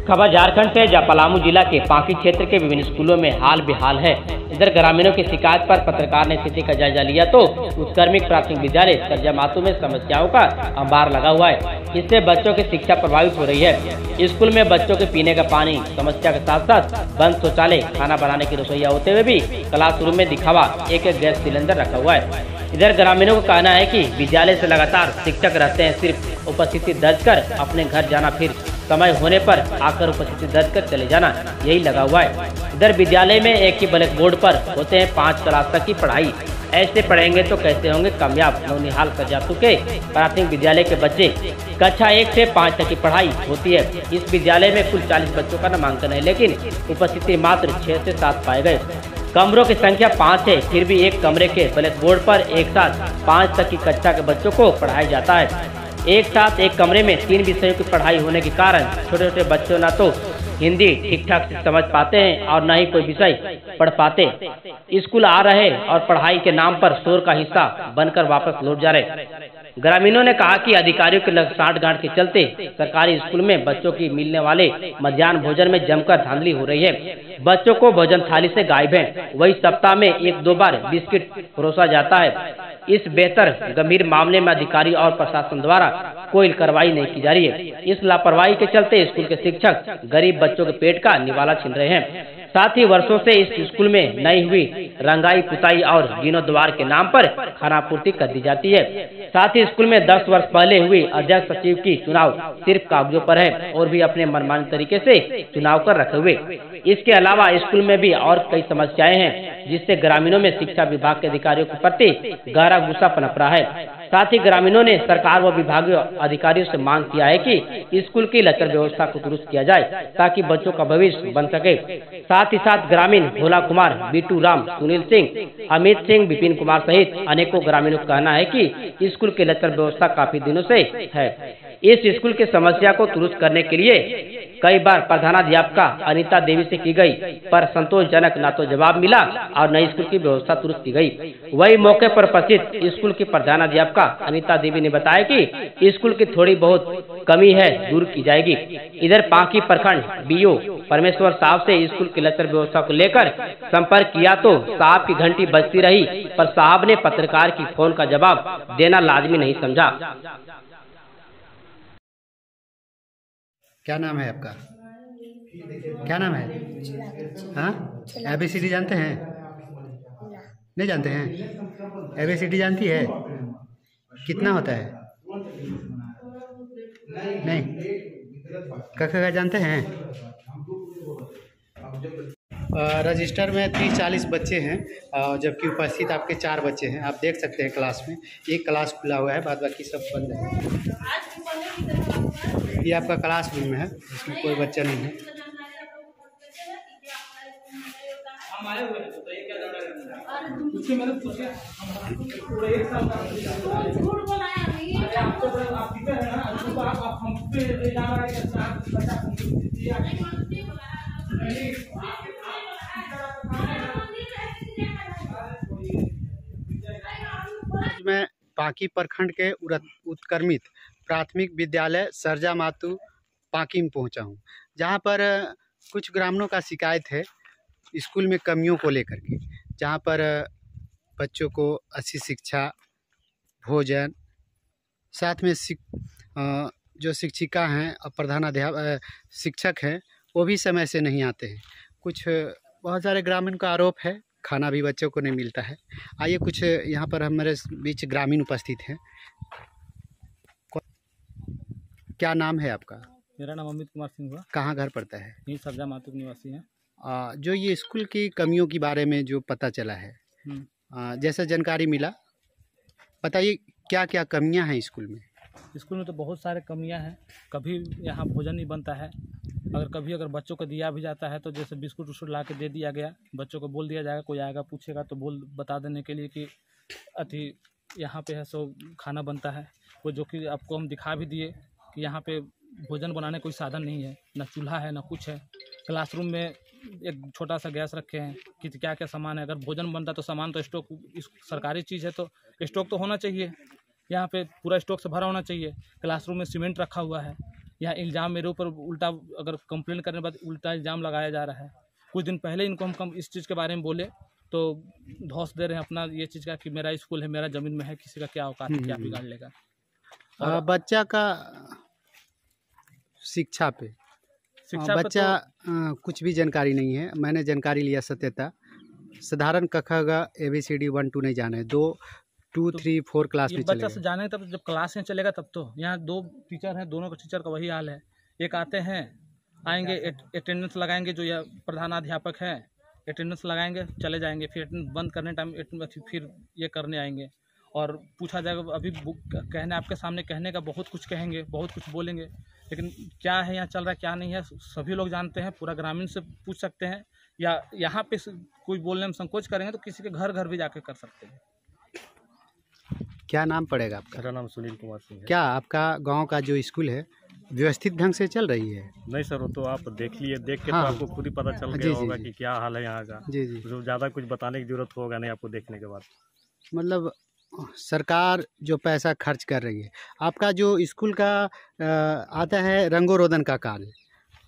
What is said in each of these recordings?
खबर झारखंड से, जहां पलामू जिला के पांकी क्षेत्र के विभिन्न स्कूलों में हाल बेहाल है। इधर ग्रामीणों की शिकायत पर पत्रकार ने स्थिति का जायजा लिया तो उत्क्रमिक प्राथमिक विद्यालय सरजा मातू में समस्याओं का अंबार लगा हुआ है। इससे बच्चों की शिक्षा प्रभावित हो रही है। स्कूल में बच्चों के पीने का पानी समस्या के साथ साथ बंद शौचालय, खाना बनाने की रसोइया होते हुए भी क्लासरूम में दिखावा एक गैस सिलेंडर रखा हुआ है। इधर ग्रामीणों का कहना है कि विद्यालय से लगातार शिक्षक रहते हैं, सिर्फ उपस्थिति दर्ज कर अपने घर जाना, फिर समय होने पर आकर उपस्थिति दर्ज कर चले जाना, यही लगा हुआ है। इधर विद्यालय में एक ही ब्लैक बोर्ड पर होते हैं 5 क्लास तक की पढ़ाई। ऐसे पढ़ेंगे तो कैसे होंगे कामयाब। नौनिहाल करजातू के प्राथमिक विद्यालय के बच्चे कक्षा 1 से 5 तक की पढ़ाई होती है। इस विद्यालय में कुल 40 बच्चों का नामांकन है, लेकिन उपस्थिति मात्र 6 से 7 पाए गए। कमरों की संख्या 5 है, फिर भी एक कमरे के ब्लैक बोर्ड पर एक साथ 5 तक की कक्षा के बच्चों को पढ़ाया जाता है। एक साथ एक कमरे में 3 विषयों की पढ़ाई होने के कारण छोटे छोटे बच्चों न तो हिंदी ठीक ठाक से समझ पाते हैं और न ही कोई विषय पढ़ पाते। स्कूल आ रहे और पढ़ाई के नाम पर शोर का हिस्सा बनकर वापस लौट जा रहे। ग्रामीणों ने कहा कि अधिकारियों के साठ-गांठ के चलते सरकारी स्कूल में बच्चों की मिलने वाले मध्याह्न भोजन में जमकर धांधली हो रही है। बच्चों को भोजन थाली से गायब है, वही सप्ताह में 1-2 बार बिस्किट परोसा जाता है। इस बेहतर गंभीर मामले में अधिकारी और प्रशासन द्वारा कोई कार्रवाई नहीं की जा रही है। इस लापरवाही के चलते स्कूल के शिक्षक गरीब बच्चों के पेट का निवाला छीन रहे हैं। साथ ही वर्षों से इस स्कूल में नई हुई रंगाई पुताई और जीर्णोद्धार के नाम पर खानापूर्ति कर दी जाती है। साथ ही स्कूल में 10 वर्ष पहले हुई अध्यक्ष सचिव की चुनाव सिर्फ कागजों पर है और भी अपने मनमानी तरीके से चुनाव कर रखे हुए। इसके अलावा स्कूल में भी और कई समस्याएं हैं, जिससे ग्रामीणों में शिक्षा विभाग के अधिकारियों के प्रति गहरा गुस्सा पनप रहा है। साथ ही ग्रामीणों ने सरकार व विभागीय अधिकारियों से मांग किया है कि स्कूल की लचर व्यवस्था को दुरुस्त किया जाए, ताकि बच्चों का भविष्य बन सके। साथ ही साथ ग्रामीण भोला कुमार, बीटू राम, सुनील सिंह, अमित सिंह, विपिन कुमार सहित अनेकों ग्रामीणों का कहना है कि स्कूल की लचर व्यवस्था काफी दिनों से है। इस स्कूल की समस्या को दुरुस्त करने के लिए कई बार प्रधानाध्यापिका अनीता देवी से की गई, पर संतोषजनक न तो जवाब मिला और न स्कूल की व्यवस्था दुरुस्त की गई। वही मौके पर उपस्थित स्कूल की प्रधानाध्यापिका अनीता देवी ने बताया कि स्कूल की थोड़ी बहुत कमी है, दूर की जाएगी। इधर पांकी प्रखंड बीओ परमेश्वर साहब से स्कूल की लचर व्यवस्था को लेकर संपर्क किया तो साहब की घंटी बजती रही, पर साहब ने पत्रकार की फोन का जवाब देना लाजमी नहीं समझा। क्या नाम है आपका? क्या नाम है? हाँ, ABCD जानते हैं? नहीं जानते हैं? ABCD जानती है? कितना होता है? नहीं। क जानते हैं? रजिस्टर में 30-40 बच्चे हैं, जबकि उपस्थित आपके 4 बच्चे हैं। आप देख सकते हैं क्लास में एक क्लास खुला हुआ है, बाद बाकी सब बंद है। ये आपका क्लास रूम है, इसमें कोई बच्चा नहीं है। मैं पांकी प्रखंड के उत्क्रमित प्राथमिक विद्यालय सरजा मातू पांकी में पहुंचा हूं, जहां पर कुछ ग्रामीणों का शिकायत है स्कूल में कमियों को लेकर के, जहां पर बच्चों को अच्छी शिक्षा, भोजन, साथ में जो शिक्षिका हैं और प्रधानाध्यापक शिक्षक हैं वो भी समय से नहीं आते हैं। कुछ बहुत सारे ग्रामीण का आरोप है खाना भी बच्चों को नहीं मिलता है। आइए कुछ यहाँ पर हमारे बीच ग्रामीण उपस्थित हैं। क्या नाम है आपका? मेरा नाम अमित कुमार सिंह हुआ। कहाँ घर पड़ता है? यही सरजा मातू निवासी हैं। जो ये स्कूल की कमियों के बारे में जो पता चला है, जैसा जानकारी मिला, बताइए क्या क्या कमियां हैं स्कूल में? स्कूल में तो बहुत सारे कमियां हैं। कभी यहाँ भोजन नहीं बनता है। अगर बच्चों को दिया भी जाता है तो जैसे बिस्कुट उस्कुट ला के दे दिया गया, बच्चों को बोल दिया जाएगा, कोई आएगा पूछेगा तो बता देने के लिए कि अति यहाँ पे है सो खाना बनता है। वो जो कि आपको हम दिखा भी दिए कि यहाँ पे भोजन बनाने कोई साधन नहीं है, ना चूल्हा है ना कुछ है। क्लासरूम में एक छोटा सा गैस रखे हैं कि क्या क्या सामान है। अगर भोजन बनता तो सामान तो स्टॉक, सरकारी चीज़ है तो स्टॉक तो होना चाहिए। यहाँ पे पूरा स्टॉक से भरा होना चाहिए। क्लासरूम में सीमेंट रखा हुआ है, यहाँ इल्ज़ाम मेरे ऊपर उल्टा, अगर कंप्लेंट करने के बाद उल्टा इल्ज़ाम लगाया जा रहा है। कुछ दिन पहले इनको हम इस चीज़ के बारे में बोले तो धौंस दे रहे हैं अपना ये चीज़ का कि मेरा स्कूल है, मेरा ज़मीन में है, किसी का क्या औकात है, क्या बिगाड़ लेगा। और बच्चा का शिक्षा पे बच्चा कुछ भी जानकारी नहीं है। मैंने जानकारी लिया सत्यता, साधारण क ख ग ABCD 1 2 नहीं जाना है, 2 2 3 4 क्लास में बच्चा से जाने तब जब क्लास में चलेगा तब तो। यहाँ 2 टीचर हैं, दोनों का टीचर का वही हाल है। एक आते हैं, आएंगे, अटेंडेंस लगाएंगे, जो यह प्रधानाध्यापक है अटेंडेंस लगाएंगे, चले जाएंगे, फिर बंद करने टाइम फिर ये करने आएंगे और पूछा जाएगा। अभी कहने आपके सामने कहने का बहुत कुछ कहेंगे, बहुत कुछ बोलेंगे, लेकिन क्या है यहाँ चल रहा है क्या नहीं है सभी लोग जानते हैं। पूरा ग्रामीण से पूछ सकते हैं, या यहाँ पे कोई बोलने में संकोच करेंगे तो किसी के घर भी जाके कर सकते हैं। क्या नाम पड़ेगा आपका? मेरा नाम सुनील कुमार सिंह है। क्या आपका गांव का जो स्कूल है व्यवस्थित ढंग से चल रही है? नहीं सर, वो तो आप देख लिए, देख के हाँ, तो आपको खुद ही पता चल गया होगा कि क्या हाल है यहाँ का। जी जी। तो ज़्यादा कुछ बताने की जरूरत होगा नहीं आपको देखने के बाद। मतलब सरकार जो पैसा खर्च कर रही है, आपका जो स्कूल का आता है रंगोरोधन का कार्य,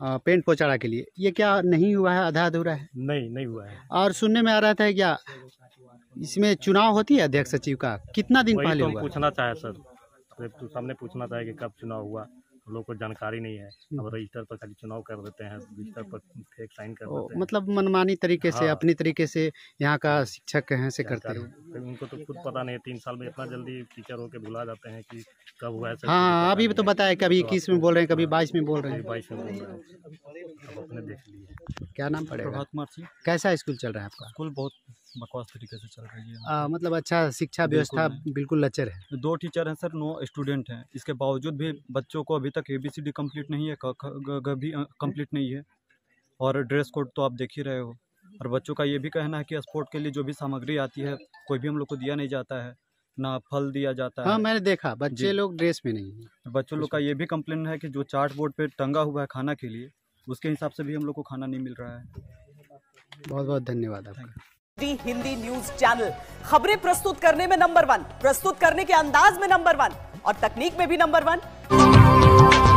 पेंट पोचाड़ा के लिए, ये क्या नहीं हुआ है, आधा अधूरा है? नहीं हुआ है। और सुनने में आ रहा था क्या इसमें चुनाव होती है अध्यक्ष सचिव का, कितना दिन पहले हुआ? पूछना चाहे सर, तो सामने पूछना चाहे कि कब चुनाव हुआ, हम लोग को जानकारी नहीं है। अब रजिस्टर पर खाली चुनाव कर देते हैं, रजिस्टर पर फेक साइन कर देते हैं। मतलब मनमानी तरीके से, अपनी तरीके से यहाँ का शिक्षक हैं से करते हैं। उनको तो खुद पता नहीं है, 3 साल में इतना जल्दी टीचर होके भुला जाते हैं कि कब हुआ है। हाँ, अभी तो बताया, कभी 21 में बोल रहे हैं, कभी 22 में बोल रहे हैं। 22 में बोल रहे हैं, अब अपने देख लिए। क्या नाम पड़ेगा? प्रभात कुमार सिंह। कैसा स्कूल चल रहा है आपका? स्कूल बहुत बकवास तरीके से चल रही है। मतलब अच्छा शिक्षा व्यवस्था बिल्कुल लचर है। 2 टीचर हैं सर, 9 स्टूडेंट हैं। इसके बावजूद भी बच्चों को अभी तक ABCD कंप्लीट नहीं है, क ख ग भी कंप्लीट नहीं है, और ड्रेस कोड तो आप देख ही रहे हो। और बच्चों का ये भी कहना है कि स्पोर्ट के लिए जो भी सामग्री आती है कोई भी हम लोग को दिया नहीं जाता है, ना फल दिया जाता है। हाँ, मैंने देखा बच्चे लोग ड्रेस में नहीं है। बच्चों लोग का ये भी कंप्लेन है कि जो चार्ट बोर्ड पे टंगा हुआ है खाना के लिए, उसके हिसाब से भी हम लोग को खाना नहीं मिल रहा है। बहुत बहुत धन्यवाद आपका। हिंदी न्यूज चैनल खबरें प्रस्तुत करने में नंबर 1, प्रस्तुत करने के अंदाज में नंबर 1 और तकनीक में भी नंबर 1।